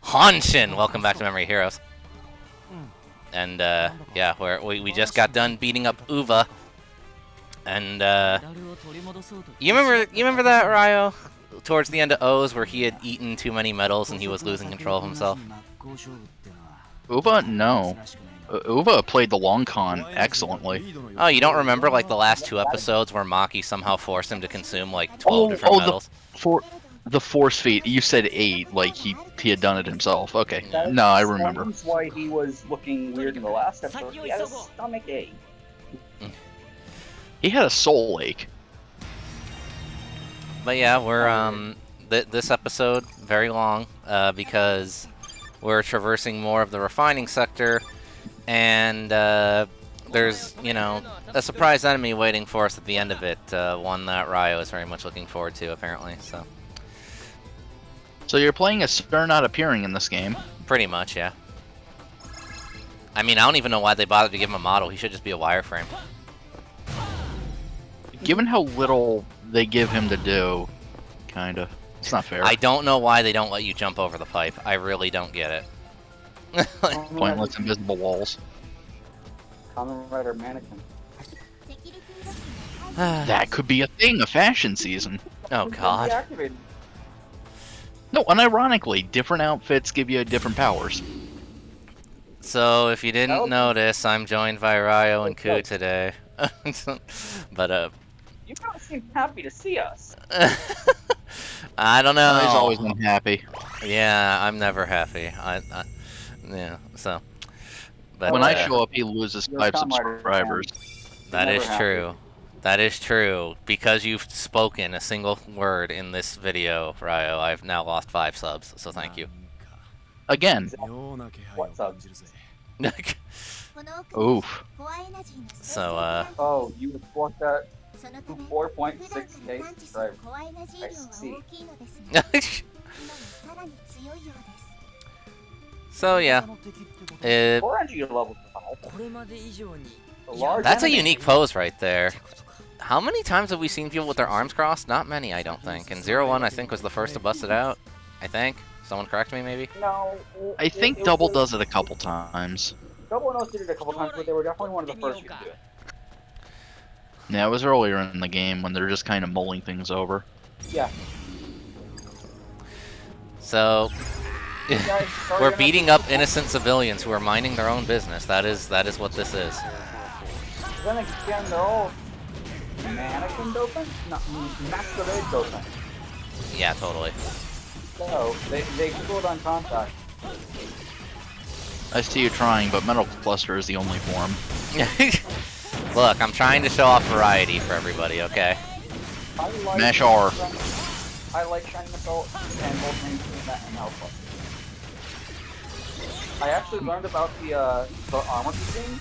Hanshin! Welcome back to Memory Heroes. And, yeah, we just got done beating up Uva. And, you remember that, Ryo? Towards the end of O's where he had eaten too many medals and he was losing control of himself? Uva? No. Uva played the long con excellently. Oh, you don't remember, like, the last 2 episodes where Maki somehow forced him to consume, like, 12 different medals? The force feat. You said 8, like he had done it himself. Okay. That No, I remember. That's why he was looking weird in the last episode. He had a stomach ache. He had a soul ache. But yeah, we're, this episode, very long, because we're traversing more of the refining sector, and, there's, you know, a surprise enemy waiting for us at the end of it, one that Ryo is very much looking forward to, apparently, so. So you're playing a Sir not appearing in this game? Pretty much, yeah. I mean, I don't even know why they bothered to give him a model. He should just be a wireframe. Given how little they give him to do, kinda. It's not fair. I don't know why they don't let you jump over the pipe. I really don't get it. Pointless invisible walls. Kamen Rider mannequin. That could be a thing, a fashion season. Oh, God. Deactivated. No, unironically, different outfits give you different powers. So, if you didn't notice, I'm joined by Ryo and Kousan today. But, You guys seem happy to see us. I don't know. He's always unhappy. Yeah, I'm never happy. Yeah, so. But, when I show up, he loses 5 subscribers. That is true. That is true. Because you've spoken a single word in this video, Ryo, I've now lost 5 subs, so thank you. Again. What subs? Oof. So, Oh, you report that 4.6k subscribers. I see. So, yeah. Orange level 5. That's a unique pose right there. How many times have we seen people with their arms crossed? Not many, I don't think. And 01, I think, was the first to bust it out. I think. Someone correct me, maybe? No. I think Double does it a couple times. Double knows did it a couple times, but they were definitely one of the first to do it. Yeah, it was earlier in the game when they're just kind of mulling things over. Yeah. So, we're beating up innocent civilians who are minding their own business. That is what this is. Then again, they're all mannequin doping? No, masquerade doping. Yeah, totally. So, they go on contact. I see you trying, but Metal Cluster is the only form. Look, I'm trying to show off variety for everybody, okay? Mash R. I like Shining Assault and both mainstream and Metal Cluster. I actually learned about the armor thing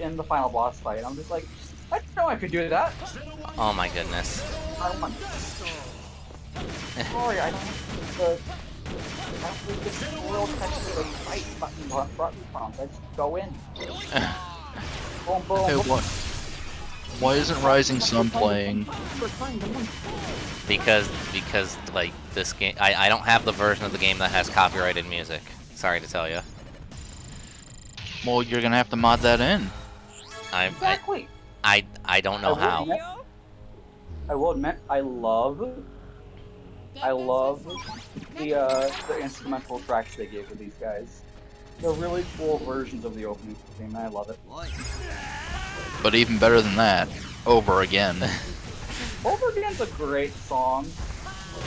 in the final boss fight. I'm just like, I didn't know I could do that. Oh my goodness. I won. Sorry, I don't have the world technically fight button prompts. I just go in. Boom, boom, Hey, boom. why isn't Rising Sun playing? Because like this game, I don't have the version of the game that has copyrighted music. Sorry to tell you. Well, you're gonna have to mod that in. Exactly. I don't know how. I will admit, I love the instrumental tracks they gave for these guys. They're really cool versions of the opening theme, and I love it. But even better than that, Over Again. Over Again's a great song.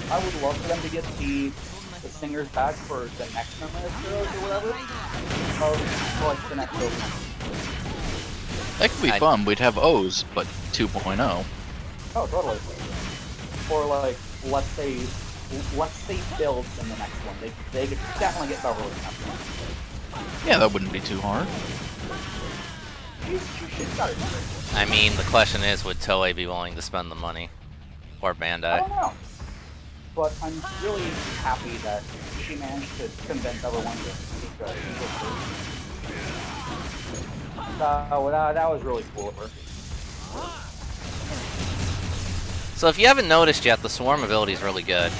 I would love for them to get the singers back for the next Memory of Heroes or whatever. For like the next opening. That could be fun. We'd have O's, but 2.0. Oh, totally. Or like, let's say builds in the next one. They could definitely get Beverly in that one. Yeah, that wouldn't be too hard. I mean, the question is, would Toei be willing to spend the money? Or I Bandai? don't know. But I'm really happy that she managed to convince everyone to keep going. That was really cool of her. So if you haven't noticed yet, the Swarm ability is really good.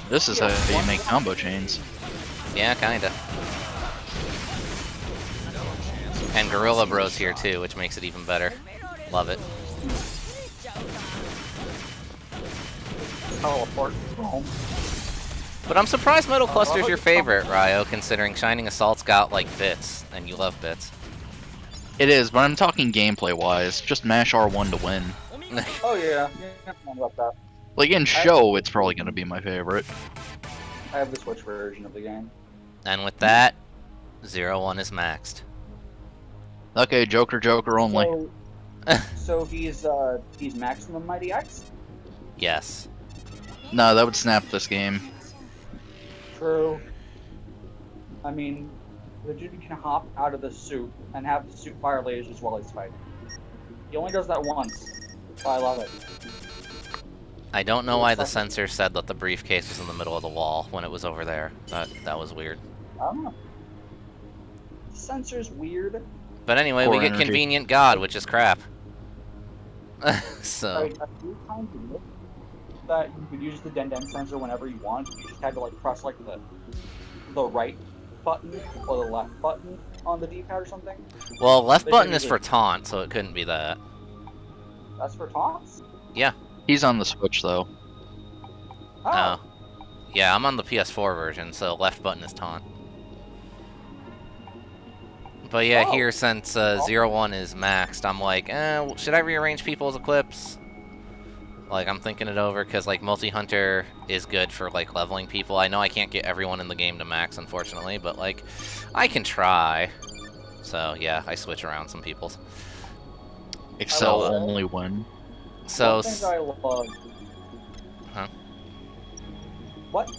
This is how you make combo chains. Yeah, kinda. And Gorilla Bros here too, which makes it even better. Love it. Teleport home. But I'm surprised Metal Cluster's your favorite, Ryo, considering Shining Assault's got, like, bits, and you love bits. It is, but I'm talking gameplay-wise. Just mash R1 to win. Oh yeah, yeah, I about that. Like, in show, it's probably gonna be my favorite. I have the Switch version of the game. And with that, 0-1 is maxed. Okay, Joker only. So he's maximum Mighty X? Yes. No, that would snap this game. True. I mean, the dude can hop out of the suit and have the suit fire lasers while he's fighting. He only does that once, but I love it. I don't know why the censor said that the briefcase was in the middle of the wall when it was over there. That was weird. I don't know. The censor's weird. But anyway, Poor we get energy. Convenient God, which is crap. So... A few times in this that you could use the Den sensor whenever you want. You just had to like press like the right button or the left button on the D-pad or something. Well, left They button didn't is do for it. taunt, so it couldn't be that. That's for taunts? Yeah. He's on the Switch, though. Oh. Yeah, I'm on the PS4 version, so left button is taunt. But yeah, Oh. here, since 0-1 is maxed, I'm like, should I rearrange people's equips? Like, I'm thinking it over, because, like, Multi-Hunter is good for, like, leveling people. I know I can't get everyone in the game to max, unfortunately, but, like, I can try. So, yeah, I switch around some people's. Excel love it. only win. So, One thing I love. Huh? What?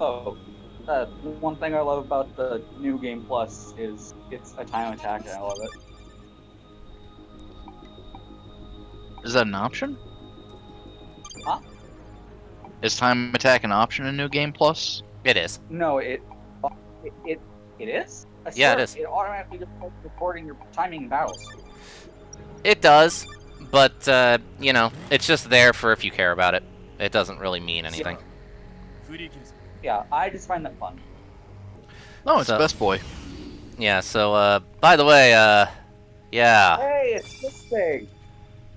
Oh, one thing I love about the new Game Plus is it's a time attack, and I love it. Is that an option? Huh? Is time attack an option in New Game Plus? it is. No, it is. I Yeah, it swear, is. It automatically just starts recording your timing battles. It does, but, you know, it's just there for if you care about it. It doesn't really mean anything. Yeah, I just find that fun. No, it's So- Best Boy. Yeah, so, by the way, yeah, Hey, it's this thing.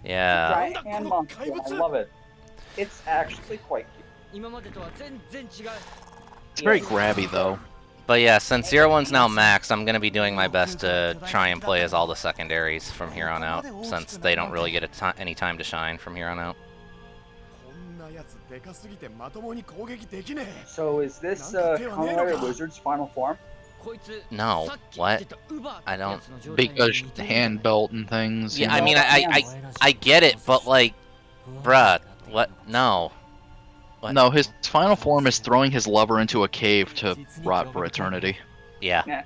yeah. Giant hand monster. I love it. It's actually quite cute. It's very grabby, though. But yeah, since 0-1's now maxed, I'm gonna be doing my best to try and play as all the secondaries from here on out, since they don't really get any time to shine from here on out. So is this Kamen Rider Wizard's final form? No, what? I don't... Because hand belt and things. Yeah, you I know. mean, I get it, but like, bruh, what? No. What? No, his final form is throwing his lover into a cave to rot for eternity. Yeah.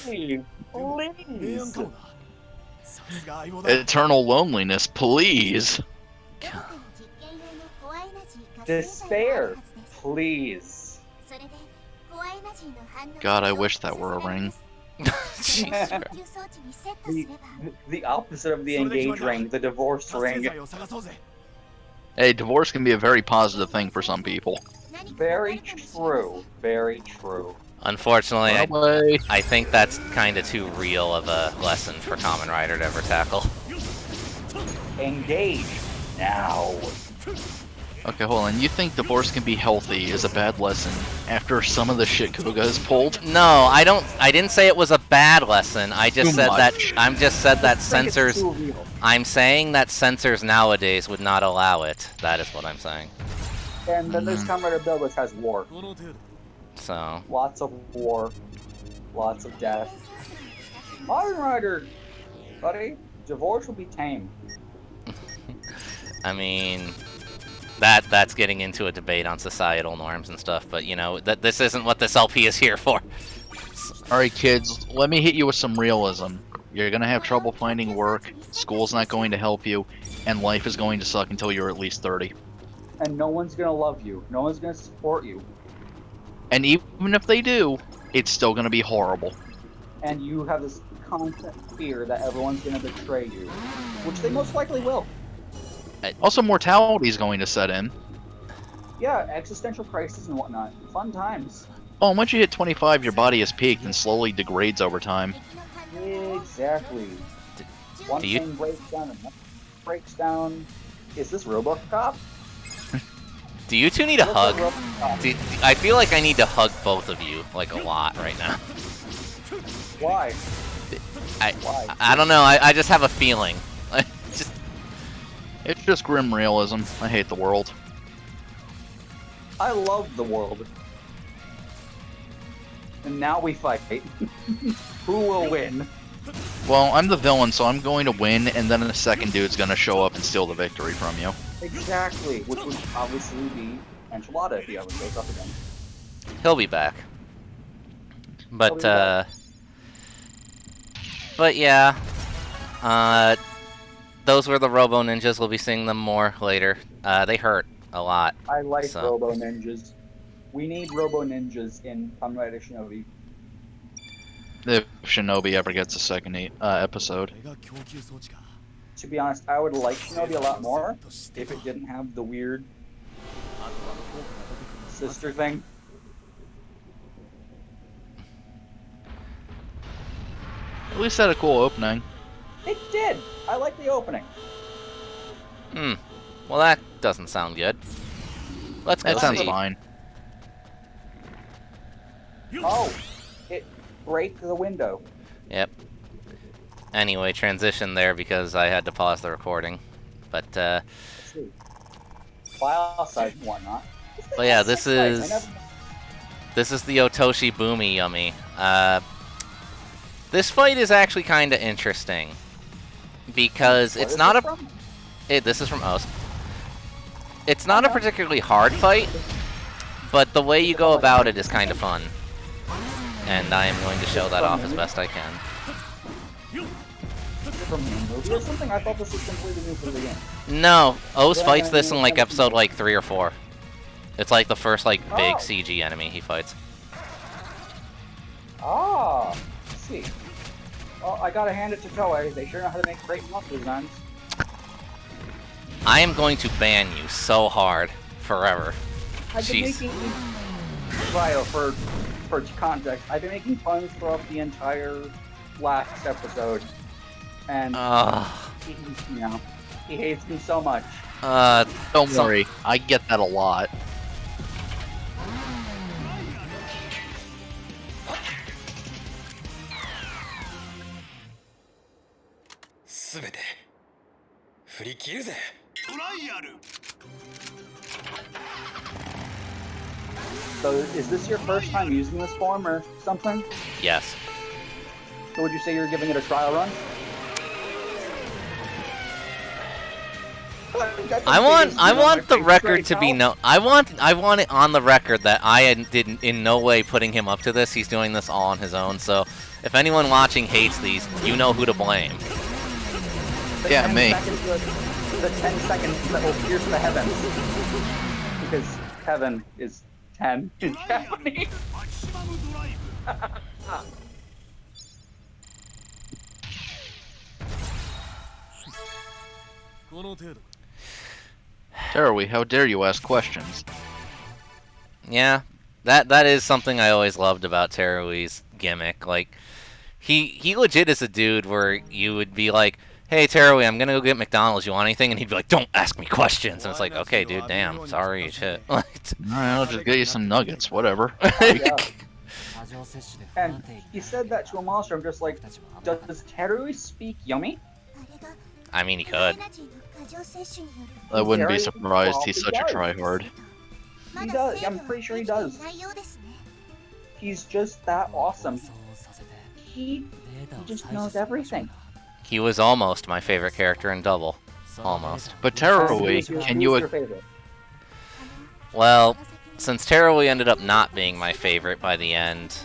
Hey, please. Eternal loneliness, please. Despair, please. God, I wish that were a ring. Jesus Christ. The opposite of the engage ring, the divorce ring. Hey, divorce can be a very positive thing for some people. Very true. Very true. Unfortunately, Bye-bye. I think that's kind of too real of a lesson for Kamen Rider to ever tackle. Engage now. Okay, hold on. You think divorce can be healthy is a bad lesson after some of the shit Koga has pulled? No, I don't. I didn't say it was a bad lesson. I just Too said that. much. I'm just said that I think it's censors. too real. I'm saying that censors nowadays would not allow it. That is what I'm saying. And then there's Kamen Rider Bill, which has war. So, Lots of war. Lots of death. Kamen Rider, buddy, divorce will be tame. I mean, that's getting into a debate on societal norms and stuff. But you know, this isn't what this LP is here for. Alright, kids, let me hit you with some realism. You're gonna have trouble finding work, school's not going to help you, and life is going to suck until you're at least 30. And no one's gonna love you. No one's gonna support you. And even if they do, it's still gonna be horrible. And you have this constant fear that everyone's gonna betray you. Which they most likely will. Also, mortality is going to set in. Yeah, existential crisis and whatnot. Fun times. Oh, once you hit 25, your body is peaked and slowly degrades over time. Exactly. One do you thing breaks down, another breaks down. Is this RoboCop? do you two need a Looks hug? like RoboCop. I feel like I need to hug both of you like a lot right now. Why? I I don't know. I just have a feeling. Just It's just grim realism. I hate the world. I love the world. And now we fight. Who will win? Well, I'm the villain, so I'm going to win, and then a second dude's gonna show up and steal the victory from you. Exactly, which would obviously be Enchilada if he ever shows up again. he'll be back. He'll be back. But yeah, those were the Robo Ninjas. We'll be seeing them more later. They hurt a lot. I like So- Robo Ninjas. We need Robo Ninjas in Kamen Rider Shinobi. If Shinobi ever gets a second episode. To be honest, I would like Shinobi a lot more if it didn't have the weird sister thing. At least had a cool opening. It did! I like the opening. Well, that doesn't sound good. Let's go That sounds see. fine. Oh! It break the window. Yep. Anyway, transition there because I had to pause the recording. But Let's see. File size and whatnot. But yeah, this Six size, I is never- this is the Otoshi Boomy Yummy. This fight is actually kind of interesting because Where it's is not this a. from? This is from Ost. It's not a particularly hard fight, but the way you go about it is kind of fun, and I am going to show that off as best I can. Is it from the movie or something? I thought this was completely new for the game. No, Ost Yeah, fights yeah, this yeah, in like yeah. episode like 3 or 4. It's like the first like big Oh. CG enemy he fights. Ah, let's see. Well, I gotta hand it to Toei. They sure know how to make great monster designs. I am going to ban you so hard forever. I've been Jeez. making Ryo, for context, I've been making puns throughout the entire last episode, and he, he hates me so much. Don't So- worry, I get that a lot. So, is this your first time using this form or something? Yes. So, would you say you're giving it a trial run? I want the record to be known. I want it on the record that I didn't in no way putting him up to this. He's doing this all on his own. So if anyone watching hates these, you know who to blame. Yeah, me. The 10 seconds that will pierce the heavens. Because heaven is 10 in Japanese. Teruwi, how dare you ask questions? Yeah, that is something I always loved about Terui's gimmick. Like he legit is a dude where you would be like, "Hey Terui, I'm gonna go get McDonald's. You want anything?" And he'd be like, "Don't ask me questions." And it's like, "Okay, dude, damn, sorry, shit." Alright, I'll just get you some nuggets, whatever. Yeah. And he said that to a monster. I'm just like, does Terui speak yummy? I mean, he could. I wouldn't be Very surprised, he's such a probably tryhard. He does. I'm pretty sure he does. He's just that awesome. He just knows everything. He was almost my favorite character in Double. Almost. But Teruwi, can Who's you... your favorite? Well, since Terui ended up not being my favorite by the end,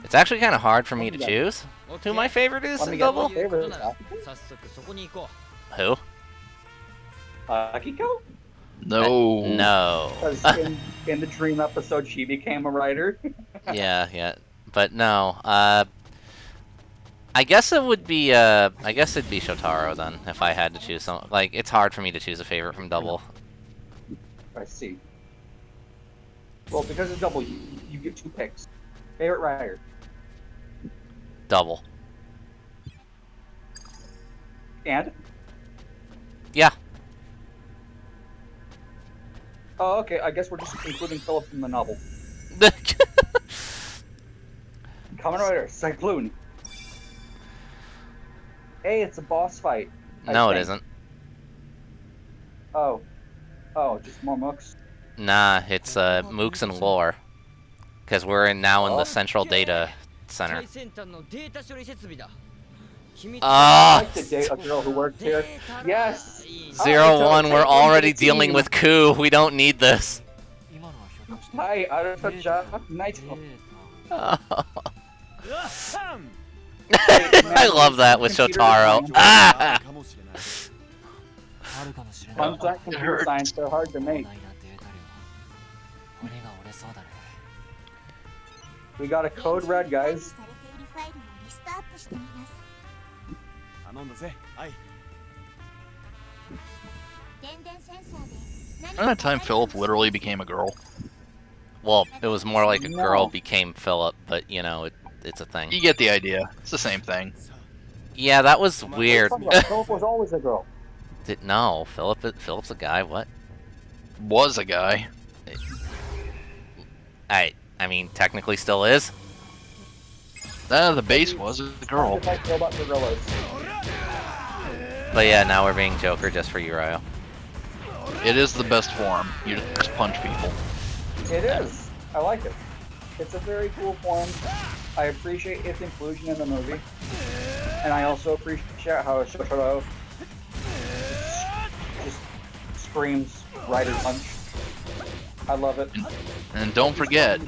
it's actually kind of hard for me to choose who my favorite is Let me in get Double. my favorite. Who? Akiko? No. No. Because in the Dream episode, she became a writer. Yeah. But no. I guess it would be. I guess it'd be Shotaro then, if I had to choose some. Like, it's hard for me to choose a favorite from Double. I see. Well, because it's double, you get 2 picks. Favorite rider? Double. And? Yeah. Oh, okay. I guess we're just including Philip from the novel. Kamen Rider, Cyclone. Hey, it's a boss fight. No, it isn't. Oh. Oh, just more mooks? Nah, it's mooks and lore. Because we're now in the central data center. I Ah! like to date a girl who works here. Yes! 01, we're already dealing with Ku. We don't need this. Hi, Arata-chan. Nice. I love that with Shotaro. Ah! Puns aren't computer science, they're hard to make. We got a code red, guys. At that time, Philip literally became a girl. Well, it was more like a No. girl became Philip, but you know, it's a thing. You get the idea. It's the same thing. Yeah, that was weird. Philip was always a girl. No, Philip's a guy. What? Was a guy. I mean, technically still is. The base was a girl. Just like robot gorillas. But yeah, now we're being Joker just for you, Ryo. It is the best form. You just punch people. It is. I like it. It's a very cool form. I appreciate its inclusion in the movie. And I also appreciate how Shotaro just screams Rider Punch. I love it. And don't forget,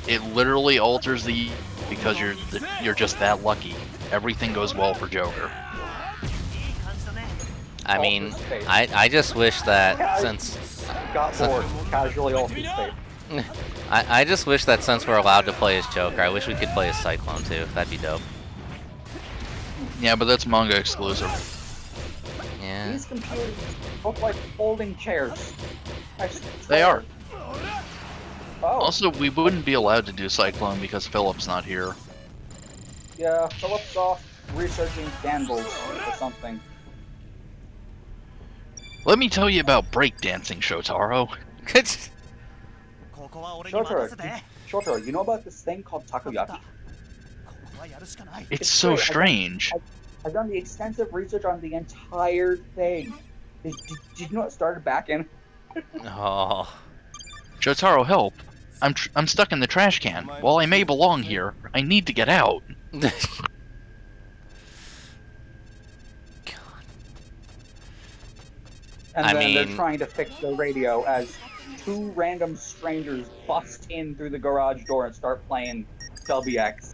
it literally alters the because you're just that lucky. Everything goes well for Joker. I mean, I just wish that since Got bored. Casually altered state. I just wish that since we're allowed to play as Joker, I wish we could play as Cyclone too. That'd be dope. Yeah, but that's manga exclusive. Yeah. These computers look like folding chairs. They are. Oh, Also, we wouldn't be allowed to do Cyclone because Philip's not here. yeah. Philip's off researching scandals or something. Let me tell you about breakdancing, Shotaro. Shotaro, you know about this thing called takoyaki? It's so great. strange. I've done the extensive research on the entire thing. Did you know it started back in? Oh. Shotaro, help! I'm stuck in the trash can. While I may belong here, I need to get out. And I then mean- they're trying to fix the radio as 2 random strangers bust in through the garage door and start playing WX.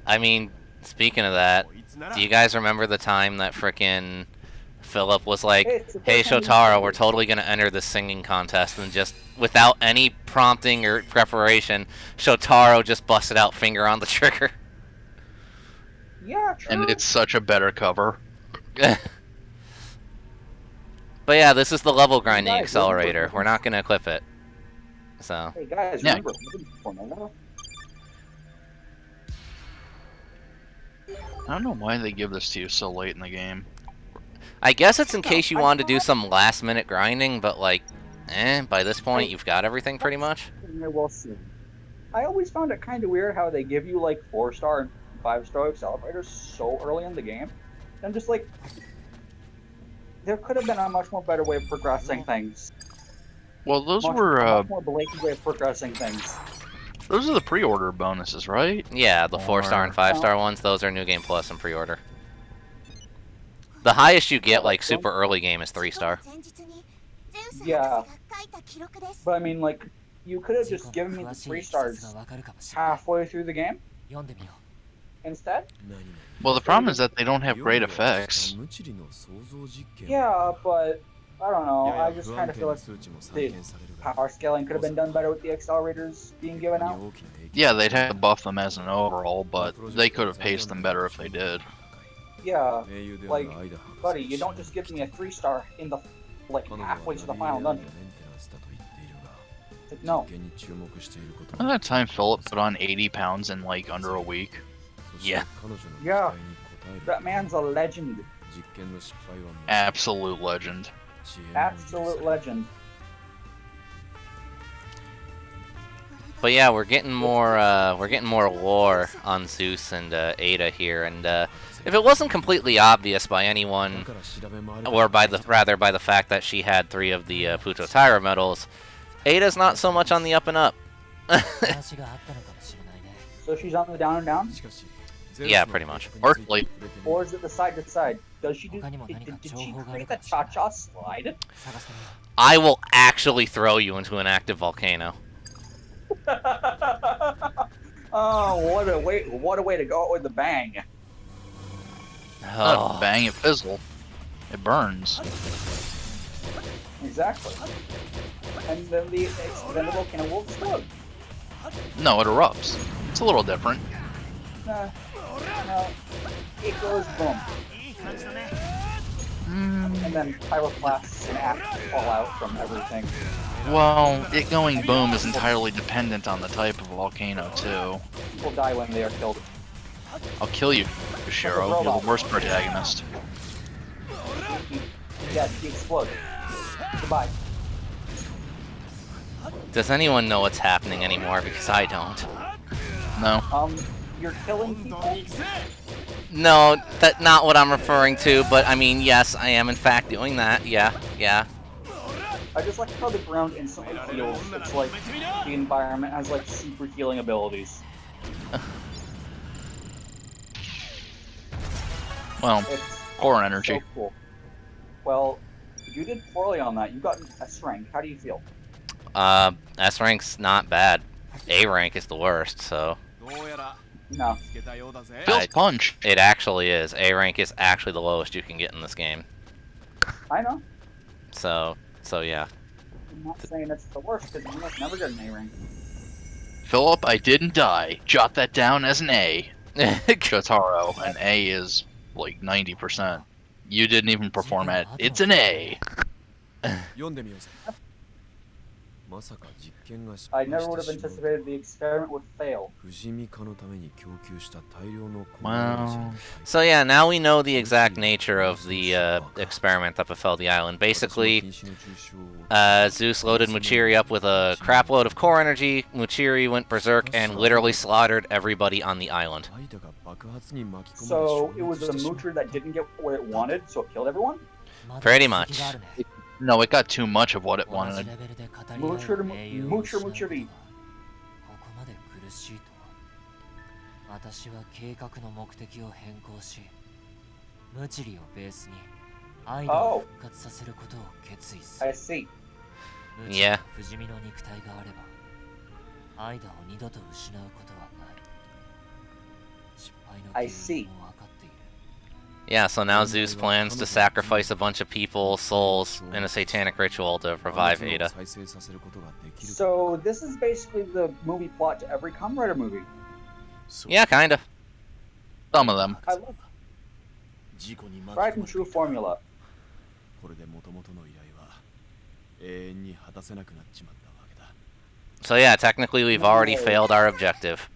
I mean, speaking of that, do you guys remember the time that frickin' Philip was like, It's the "Hey first time Shotaro, you- we're totally gonna enter this singing contest," and just without any prompting or preparation, Shotaro just busted out finger on the trigger. Yeah, true. And it's such a better cover. But yeah, this is the level grinding guys, accelerator. We're not gonna equip it. So Hey guys, Yeah. remember Formula? I don't know why they give this to you so late in the game. I guess it's in case you want to do some last minute grinding, but like, by this point you've got everything pretty much. I will see. I always found it kind of weird how they give you like 4-star and 5-star accelerators so early in the game. I'm just like, there could have been a much more better way of progressing things. Well, those Much were more blatant way of progressing things. those are the pre-order bonuses, right? Yeah, the 4-star and 5-star ones, those are New Game Plus and pre-order. The highest you get, like super early game, is 3-star. Yeah. But I mean, like, you could have just given me the 3 stars halfway through the game instead. Well, the problem is that they don't have great effects. Yeah, but I don't know. I just kind of feel like the power scaling could have been done better with the accelerators being given out. Yeah, they'd have to buff them as an overall, but they could have paced them better if they did. Yeah, like, buddy, you don't just give me a 3-star in the like halfway to the final dungeon. It's like, no. At that time, Philip put on 80 pounds in like under a week. Yeah. Yeah. That man's a legend. Absolute legend. Absolute legend. But yeah, we're getting more lore on Zeus and Ada here, and if it wasn't completely obvious by anyone, or by the fact that she had 3 of the Puto Taira medals, Ada's not so much on the up and up. So she's on the down and down? Yeah, pretty much. Hardly. Or is it the side to side? Does she do? Did she create the cha-cha slide? I will actually throw you into an active volcano. Oh, what a way to go out with the bang. Not bang, it fizzle. It burns. Exactly. And then the volcano will explode. No, it erupts. It's a little different. No, it goes boom. And then pyroclasts and ash fall out from everything. Well, it going boom is entirely dependent on the type of volcano, too. People die when they are killed. I'll kill you, Shiro. You're the worst protagonist. Yeah, he explodes. Goodbye. Does anyone know what's happening anymore? Because I don't. No. You're killing people? No, that's not what I'm referring to, but I mean, yes, I am in fact doing that. Yeah. I just like how the ground instantly heals. It's like the environment has like super healing abilities. Well, It's core energy. so cool. Well, you did poorly on that. You got an S rank. How do you feel? S rank's not bad. A rank is the worst, so. No. Feels punch. It actually is. A rank is actually the lowest you can get in this game. I know. So yeah. I'm not saying it's the worst, because you must never get an A rank. Philip, I didn't die. Jot that down as an A. Jotaro, an A is like 90%. You didn't even perform at it. It's an A. I never would have anticipated the experiment would fail. Well, So yeah, now we know the exact nature of the experiment that befell the island. Basically, Zeus loaded Muchiri up with a crap load of core energy. Muchiri went berserk and literally slaughtered everybody on the island. So it was the Moocher that didn't get what it wanted, so it killed everyone? Pretty much. no, it got too much of what it wanted. Moocher. Oh, I see. Yeah. I see. Yeah, so now Zeus plans to sacrifice a bunch of people's souls in a satanic ritual to revive Ada. So this is basically the movie plot to every Kamen Rider movie. Yeah, kinda. Some of them. I love tried and true formula. So yeah, technically we've already failed our objective.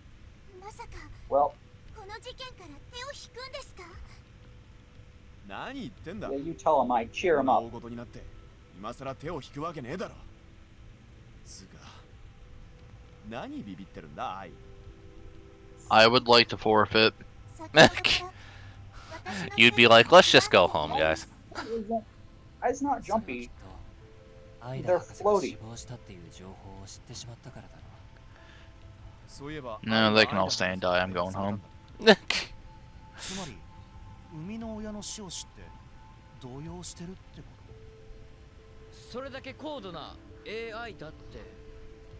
Well, yeah, you tell him, I cheer him up. I would like to forfeit. You'd be like, let's just go home, guys. It's not jumpy. They're floaty. No, they can all stay and die. I'm going home.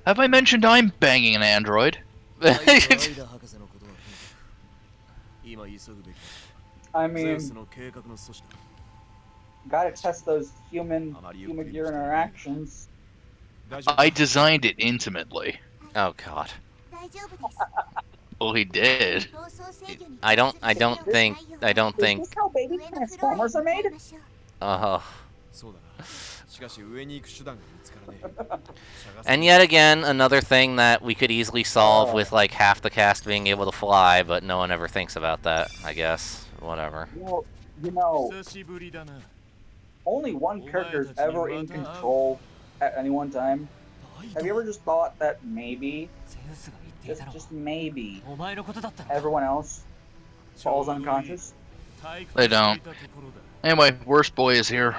Have I mentioned I'm banging an android? I mean, gotta test those human gear interactions. I designed it intimately. Oh god. Well, he did. I don't think. Is this how baby Transformers are made? And yet again, another thing that we could easily solve with like half the cast being able to fly, but no one ever thinks about that, I guess. Whatever. Well, you know, only one character is ever in control at any one time. Have you ever just thought that maybe, just maybe, everyone else falls unconscious? They don't. Anyway, worst boy is here.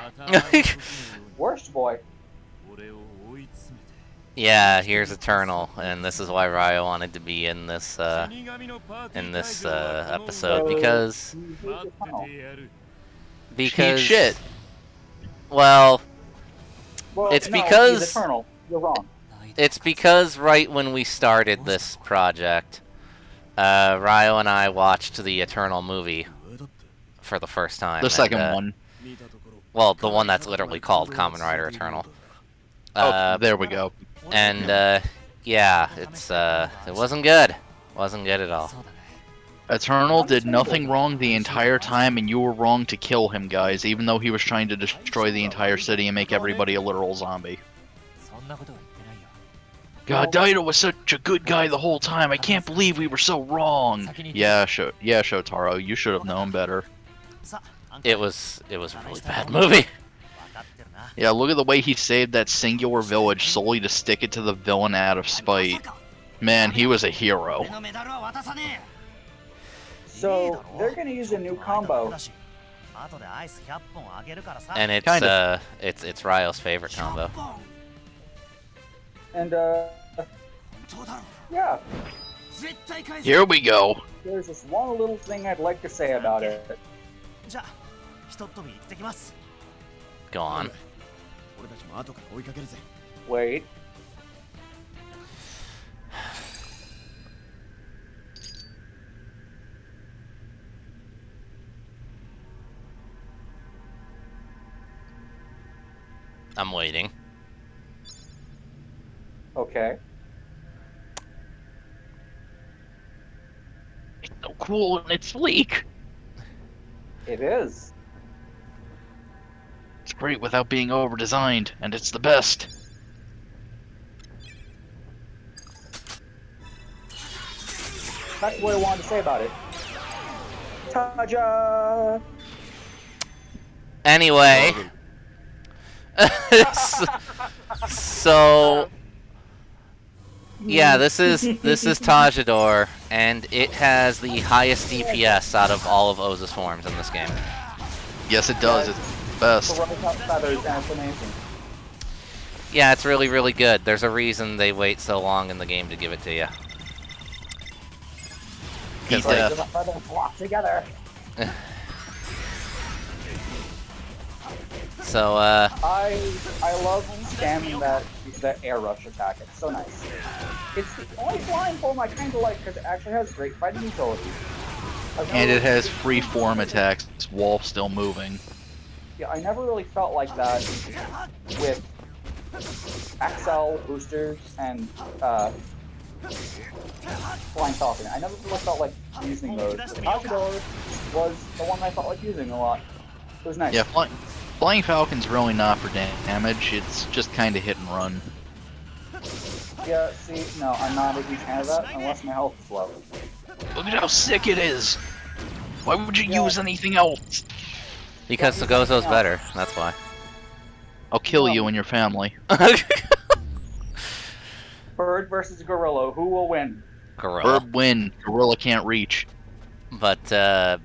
Worst boy. Yeah, here's Eternal, and this is why Ryo wanted to be in this episode because Eat shit. Well, it's no, because he's Eternal. You're wrong. It's because right when we started this project, Ryo and I watched the Eternal movie for the first time. The second one. Well, the one that's literally called Kamen Rider Eternal. There we go. And yeah, it wasn't good. Wasn't good at all. Eternal did nothing wrong the entire time, and you were wrong to kill him, guys, even though he was trying to destroy the entire city and make everybody a literal zombie. God, Daido was such a good guy the whole time. I can't believe we were so wrong. Yeah, Shotaro, you should have known better. It was a really bad movie. Yeah, look at the way he saved that singular village solely to stick it to the villain out of spite. Man, he was a hero. So they're gonna use a new combo. And it's Ryo's favorite combo. And yeah. Here we go. There's just one little thing I'd like to say about it. Go on. Wait. I'm waiting. Okay. It's so cool and it's sleek. It is. It's great without being over-designed, and it's the best. That's what I wanted to say about it. Taja! Anyway. So yeah, this is Tajador, and it has the highest DPS out of all of Oza's forms in this game. Yes, it does. It's the best. Feathers and it's amazing. Yeah, it's really, really good. There's a reason they wait so long in the game to give it to you. Eat death. The feathers flock together. So, I love spamming that air rush attack. It's so nice. It's the only flying form I kind of like because it actually has great fighting utility. And it has free form attacks while still moving. Yeah, I never really felt like that with XL boosters and Flying Falcon. I never really felt like using those. Tajador was the one I felt like using a lot. It was nice. Yeah, Flying Falcon's really not for damage. It's just kind of hit and run. Yeah, see, no, I'm not a huge fan of that unless my health is low. Look at how sick it is. Why would you use anything else? because Sugozo's better, that's why. I'll kill you and your family. Bird versus Gorilla, who will win? Gorilla. Bird win. Gorilla can't reach. But the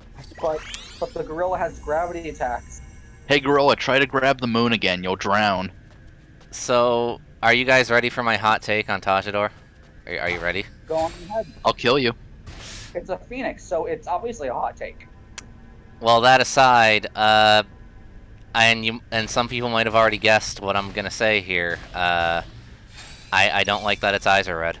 Gorilla has gravity attacks. Hey Gorilla, try to grab the moon again. You'll drown. So, are you guys ready for my hot take on Tajador? Are you ready? Go on ahead. I'll kill you. It's a phoenix, so it's obviously a hot take. Well, that aside, and some people might have already guessed what I'm gonna say here. I don't like that its eyes are red.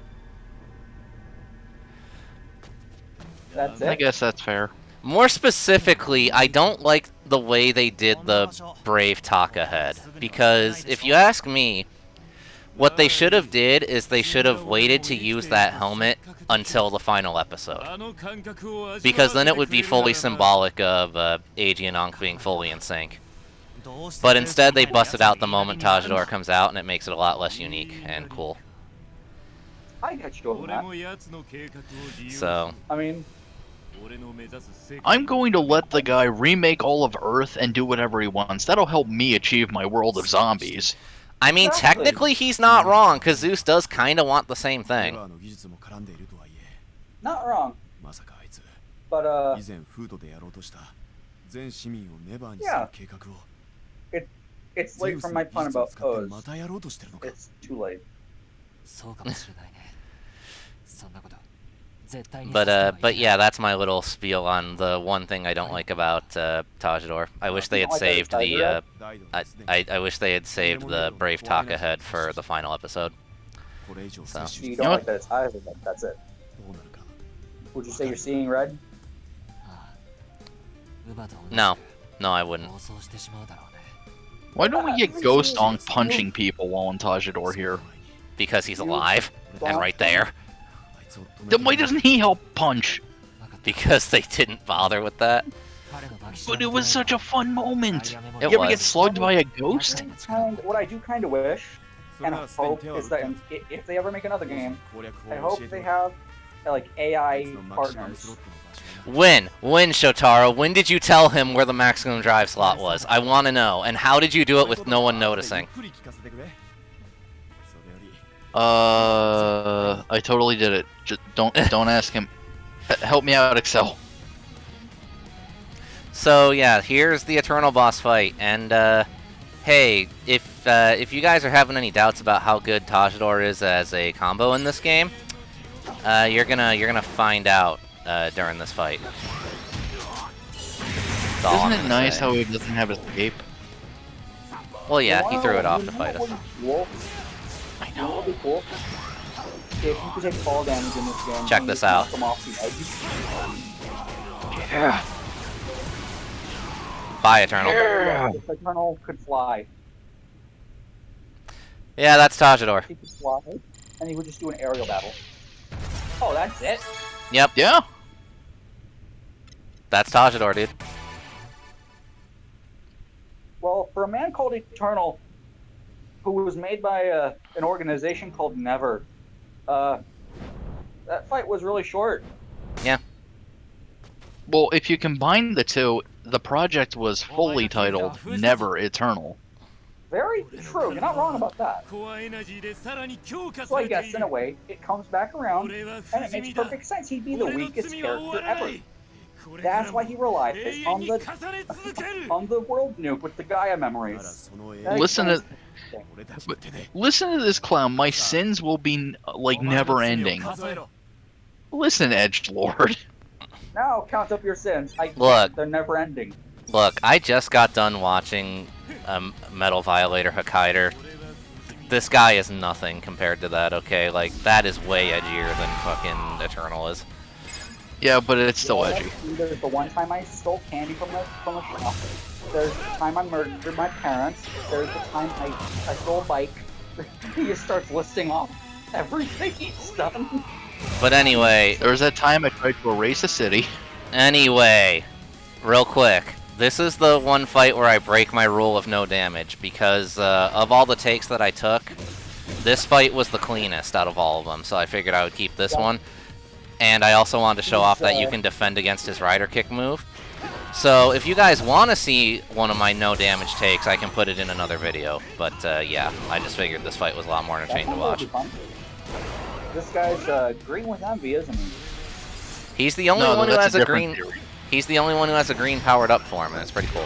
That's it. I guess that's fair. More specifically, I don't like the way they did the Brave Taka head, because if you ask me, what they should have did is they should have waited to use that helmet until the final episode, because then it would be fully symbolic of Eiji and Ankh being fully in sync. But instead, they busted out the moment Tajador comes out, and it makes it a lot less unique and cool. I get you on that. So, I mean, I'm going to let the guy remake all of Earth and do whatever he wants. That'll help me achieve my world of zombies. I mean, Exactly. technically, he's not wrong, because Zeus does kind of want the same thing. not wrong. But, yeah. It's late for my pun about O's. It's too late. But yeah, that's my little spiel on the one thing I don't like about Tajador. I wish they had saved the I wish they had saved the Brave Taka head for the final episode. So You don't like that it's eyes, that's it. Would you say you're seeing red? no, I wouldn't. Why don't we get Ghost on punching people while in Tajador here? Because he's alive and right there. Then why doesn't he help punch? Because they didn't bother with that. But it was such a fun moment. It You ever get was. slugged by a ghost? And what I do kind of wish and hope is that if they ever make another game, I hope they have like AI partners. When Shotaro, when did you tell him where the maximum drive slot was? I want to know. And how did you do it with no one noticing? I totally did it. Just don't ask him. Help me out, Excel. So yeah, here's the Eternal boss fight, and hey, if you guys are having any doubts about how good Tajador is as a combo in this game, you're gonna find out during this fight. That's all I'm Isn't it gonna nice say. how he doesn't have escape? Well, yeah, he threw it off to fight us. I know. What would be cool? If you could take fall damage in this game. Check this out. Knock them off the edge. Yeah. Bye, Eternal. If Eternal could fly, Yeah, that's Tajador. he could fly, and he would just do an aerial battle. Oh, that's it? Yep, Yeah. that's Tajador, dude. Well, for a man called Eternal, who was made by an organization called Never, that fight was really short. Well, if you combine the two, the project was fully titled Never Eternal. Very true. You're not wrong about that. So I guess, in a way, it comes back around, and it makes perfect sense. He'd be the weakest character ever. That's why he relies on the world nuke with the Gaia memories. That Listen to explains- listen to this clown. My sins will be like never ending. Listen, Edgelord. Now count up your sins. Look. They're never ending. Look, I just got done watching Metal Violator Hokkaider. This guy is nothing compared to that, okay? Like, that is way edgier than fucking Eternal is. Yeah, but it's still edgy. There's the one time I stole candy from a shop. There's the time I murdered my parents. There's the time I stole a bike. He just starts listing off everything he's done. But anyway, There was that time I tried to erase a city. real quick. This is the one fight where I break my rule of no damage, because of all the takes that I took, this fight was the cleanest out of all of them, so I figured I would keep this one. And I also wanted to show off that you can defend against his rider kick move. So if you guys want to see one of my no damage takes, I can put it in another video. But yeah, I just figured this fight was a lot more entertaining to watch. This guy's green with envy, isn't he? He's the only No, one who that's has a a different green. theory. He's the only one who has a green powered up form, and it's pretty cool.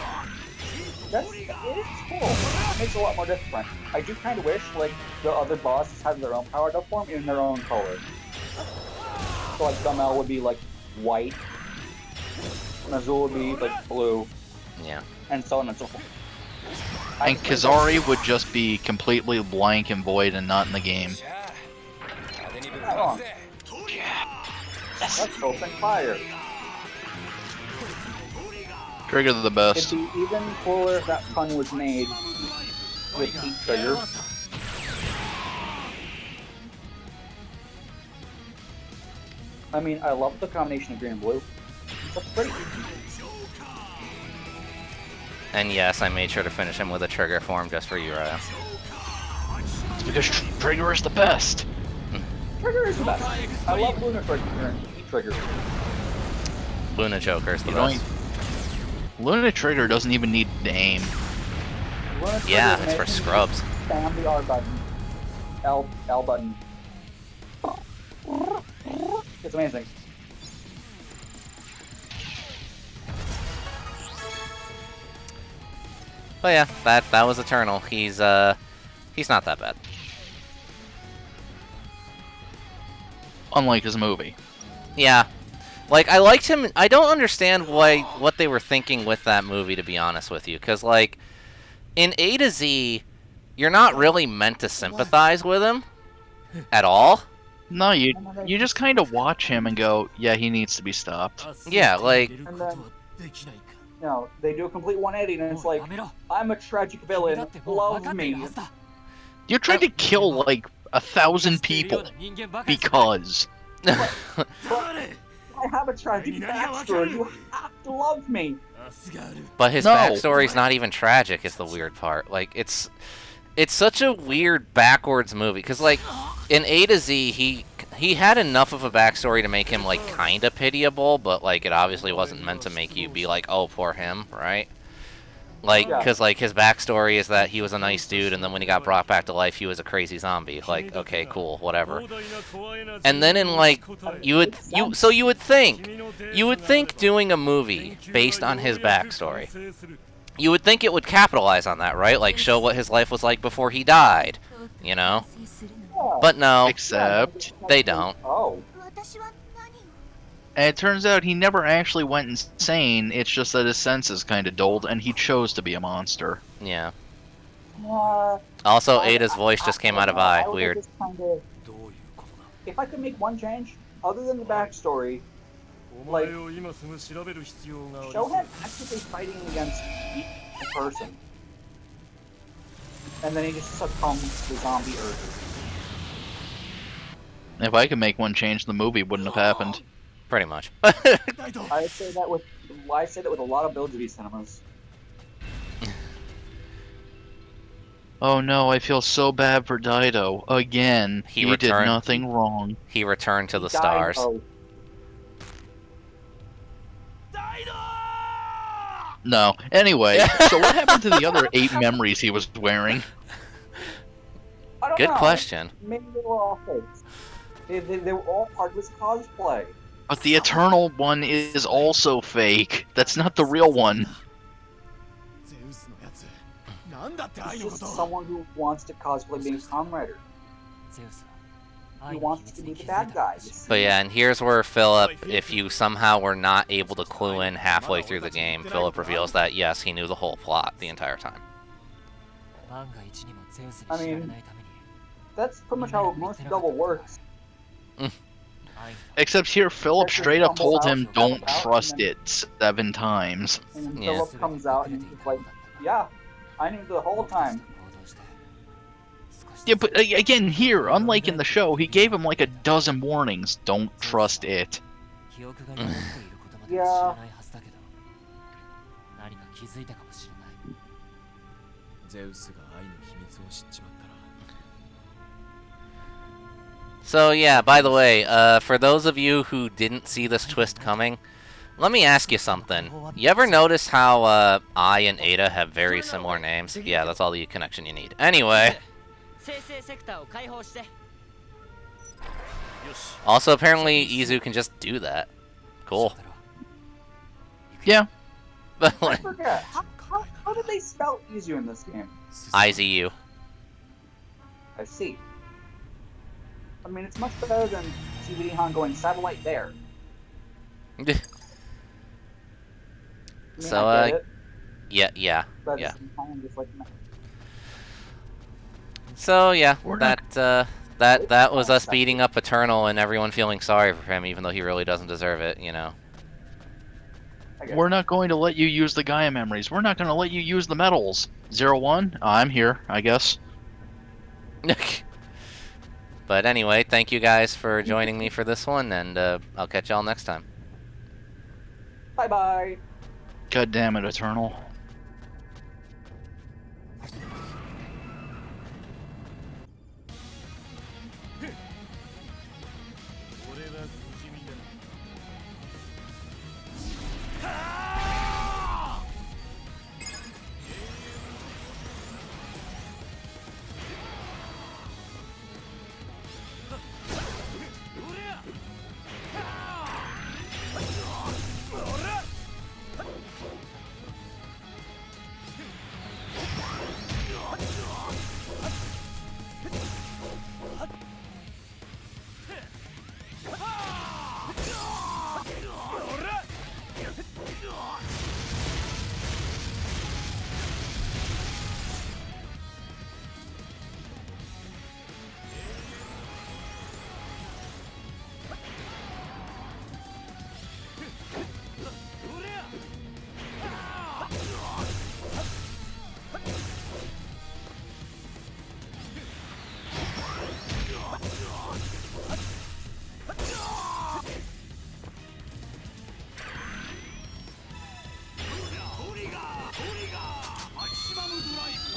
It's cool. It makes it a lot more different. I do kind of wish like the other bosses had their own powered up form in their own color. So like Dumel would be like white, Nazul would be like blue, Yeah. and so on and so forth. And Kazari would just be completely blank and void and not in the game. Not wrong. Let's open fire. Trigger the It'd best. be even cooler if that pun was made with heat trigger. I mean, I love the combination of green and blue. That's pretty. And yes, I made sure to finish him with a trigger form just for you, Ryo. It's because Trigger is the best. Trigger is the best. I love Luna Trigger and Heat Trigger. Luna Joker's the You don't best. Luna Trigger doesn't even need to aim. Luna Trigger Yeah, is it's for amazing. scrubs. Spam the R button. L button. It's amazing. But yeah, that was Eternal. He's not that bad. Unlike his movie. Yeah. Like, I liked him. I don't understand what they were thinking with that movie, to be honest with you. Because, like, in A to Z, you're not really meant to sympathize with him at all. No, you just kind of watch him and go, yeah, he needs to be stopped. Yeah, like, And then, they do a complete 180, and it's like, I'm a tragic villain. Love me. You tried to kill, like, 1,000 people. Because. But I have a tragic backstory. You have to love me. but his No. backstory's not even tragic, is the weird part. Like, it's such a weird backwards movie. Because, like, in A to Z, he had enough of a backstory to make him, like, kind of pitiable, but, like, it obviously wasn't meant to make you be like, oh, poor him, right? Like, Yeah. because, like, his backstory is that he was a nice dude, and then when he got brought back to life, he was a crazy zombie. Like, okay, cool, whatever. And then in, like, you would think doing a movie based on his backstory, you would think it would capitalize on that, right? Like, show what his life was like before he died, you know? Yeah. But no, Except. they don't. Oh. And it turns out he never actually went insane, it's just that his senses kind of dulled, and he chose to be a monster. Yeah. Uh, Also, Ada's voice just came out of I I. would Weird. just kinda- If I could make one change, other than the backstory, like, show him actively fighting against each person. And then he just succumbs to the zombie urges. If I could make one change, the movie wouldn't have happened. Pretty much. I say that with a lot of Bill-Judy cinemas. Oh no, I feel so bad for Dido. Again, He he did returned- nothing wrong. He returned to the Died stars. of- No. Anyway, so what happened to the other 8 memories he was wearing? I don't Good know. question. Maybe they were all fakes. They were all part of his cosplay. But the Eternal one is also fake. That's not the real one. He's just someone who wants to cosplay being a Kamen Rider. He wants to be the bad guys. But yeah, and here's where Philip, if you somehow were not able to clue in halfway through the game, Philip reveals that, yes, he knew the whole plot the entire time. I mean, that's pretty much how most double works. Except here, Philip straight up told him, don't trust it 7 times. And then Yeah. Philip comes out and he's like, yeah, I knew the whole time. Yeah, but again, here, unlike in the show, he gave him like a dozen warnings. Don't trust it. Yeah. So yeah, by the way, for those of you who didn't see this twist coming, let me ask you something. You ever notice how I and Ada have very similar names? Yeah, that's all the connection you need. Anyway. Also, apparently, Izu can just do that. Cool. Yeah. But I like, forget. How did they spell Izu in this game? IZU. I see. I mean, it's much better than CBD Han going satellite there. I mean, So, I get it, yeah. but yeah. at the same time, I'm just like, nah. So yeah, We're not- that was us beating up Eternal and everyone feeling sorry for him, even though he really doesn't deserve it, you know. I get We're not going to let you use the Gaia memories. We're not going to let you use the medals. 01? I'm here, I guess. But anyway, thank you guys for joining me for this one, and I'll catch y'all next time. Bye bye. God damn it, Eternal.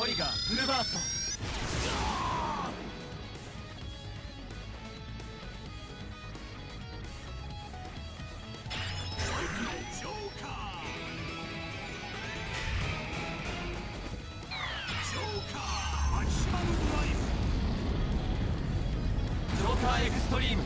トリガーフルバーストジョーカーエクストリーム